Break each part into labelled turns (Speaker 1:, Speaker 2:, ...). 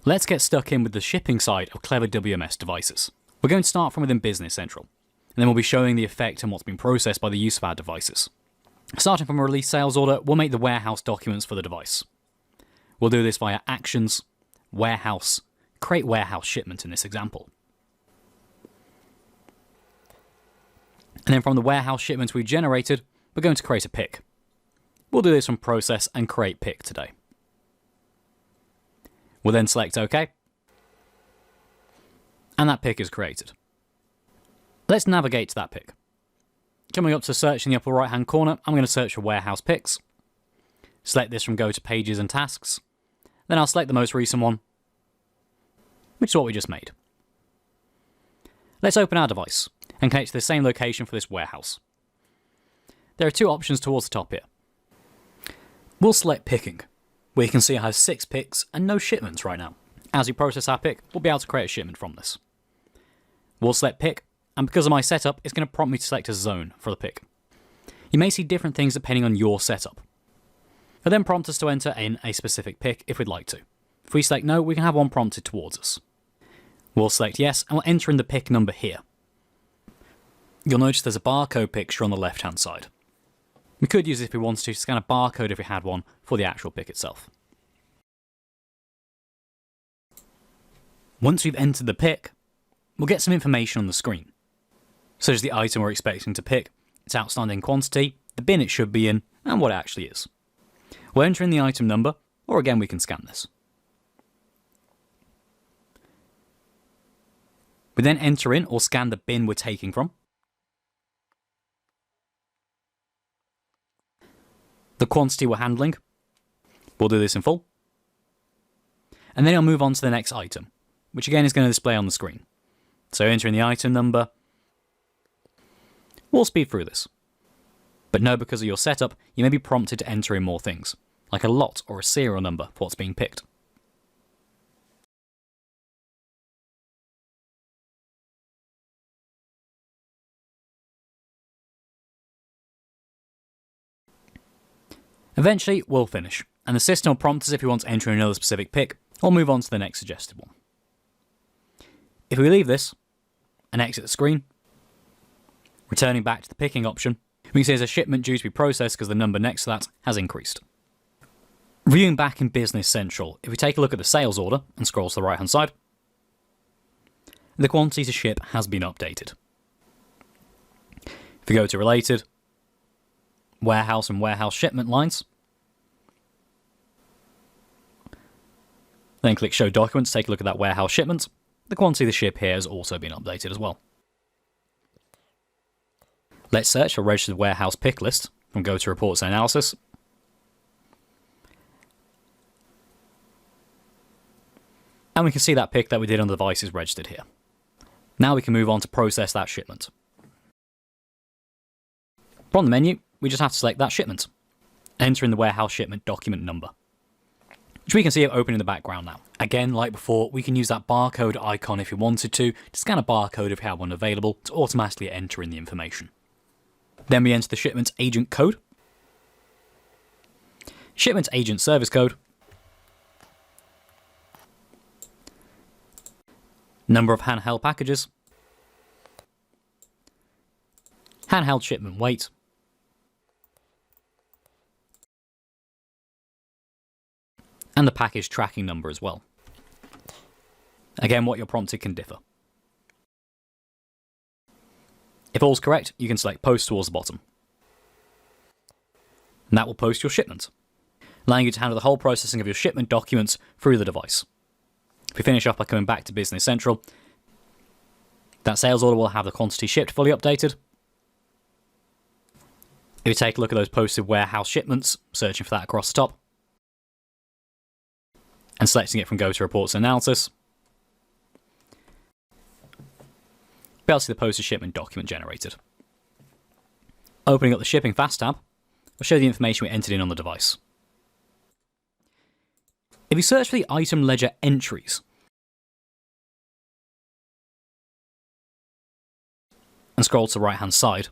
Speaker 1: Let's get stuck in with the shipping side of Clever WMS Devices. We're going to start from within Business Central, and then we'll be showing the effect and what's been processed by the use of our devices. Starting from a release sales order, we'll make the warehouse documents for the device. We'll do this via Actions, Warehouse, Create Warehouse Shipment in this example. And then from the warehouse shipments we generated, we're going to create a pick. We'll do this from Process and Create Pick today. We'll then select OK, and that pick is created. Let's navigate to that pick. Coming up to search in the upper right hand corner, I'm going to search for warehouse picks. Select this from Go to Pages and Tasks. Then I'll select the most recent one, which is what we just made. Let's open our device and connect to the same location for this warehouse. There are two options towards the top here. We'll select Picking, where you can see it has 6 picks and no shipments right now. As we process our pick, we'll be able to create a shipment from this. We'll select Pick, and because of my setup, it's going to prompt me to select a zone for the pick. You may see different things depending on your setup. It'll then prompt us to enter in a specific pick if we'd like to. If we select No, we can have one prompted towards us. We'll select Yes, and we'll enter in the pick number here. You'll notice there's a barcode picture on the left-hand side. We could use it if we wanted to scan a barcode if we had one for the actual pick itself. Once we've entered the pick, we'll get some information on the screen, such as the item we're expecting to pick, its outstanding quantity, the bin it should be in, and what it actually is. We'll enter in the item number, or again we can scan this. We then enter in or scan the bin we're taking from, the quantity we're handling. We'll do this in full. And then I'll move on to the next item, which again is going to display on the screen. So entering the item number. We'll speed through this. But know because of your setup, you may be prompted to enter in more things, like a lot or a serial number for what's being picked. Eventually, we'll finish, and the system will prompt us if we want to enter in another specific pick, or move on to the next suggested one. If we leave this, and exit the screen, returning back to the picking option, we can see there's a shipment due to be processed because the number next to that has increased. Viewing back in Business Central, if we take a look at the sales order and scroll to the right hand side, the quantity to ship has been updated. If we go to Related, Warehouse and Warehouse Shipment lines, then click Show Documents, take a look at that warehouse shipment. The quantity to ship here has also been updated as well. Let's search for Registered Warehouse Pick List from Go to Reports and Analysis. And we can see that pick that we did on the device is registered here. Now we can move on to process that shipment. From the menu, we just have to select that shipment, enter in the warehouse shipment document number, which we can see open in the background now. Again, like before, we can use that barcode icon if we wanted to scan a barcode if we have one available to automatically enter in the information. Then we enter the shipment agent code, shipment agent service code, number of handheld packages, handheld shipment weight, and the package tracking number as well. Again, what you're prompted can differ. If all's correct, you can select Post towards the bottom. And that will post your shipment, allowing you to handle the whole processing of your shipment documents through the device. If we finish off by coming back to Business Central, that sales order will have the quantity shipped fully updated. If you take a look at those posted warehouse shipments, searching for that across the top, and selecting it from Go to Reports and Analysis, be able to see the posted shipment document generated. Opening up the Shipping Fast tab will show the information we entered in on the device. If you search for the item ledger entries and scroll to the right hand side,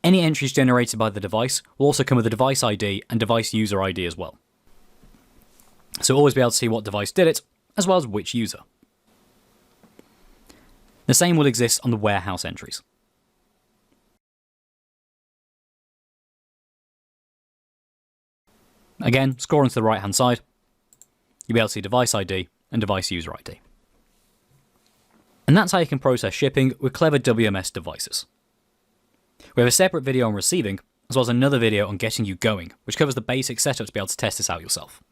Speaker 1: any entries generated by the device will also come with a device ID and device user ID as well. So we'll always be able to see what device did it as well as which user. The same will exist on the warehouse entries. Again, scrolling to the right hand side, you'll be able to see device ID and device user ID. And that's how you can process shipping with Clever WMS devices. We have a separate video on receiving, as well as another video on getting you going, which covers the basic setup to be able to test this out yourself.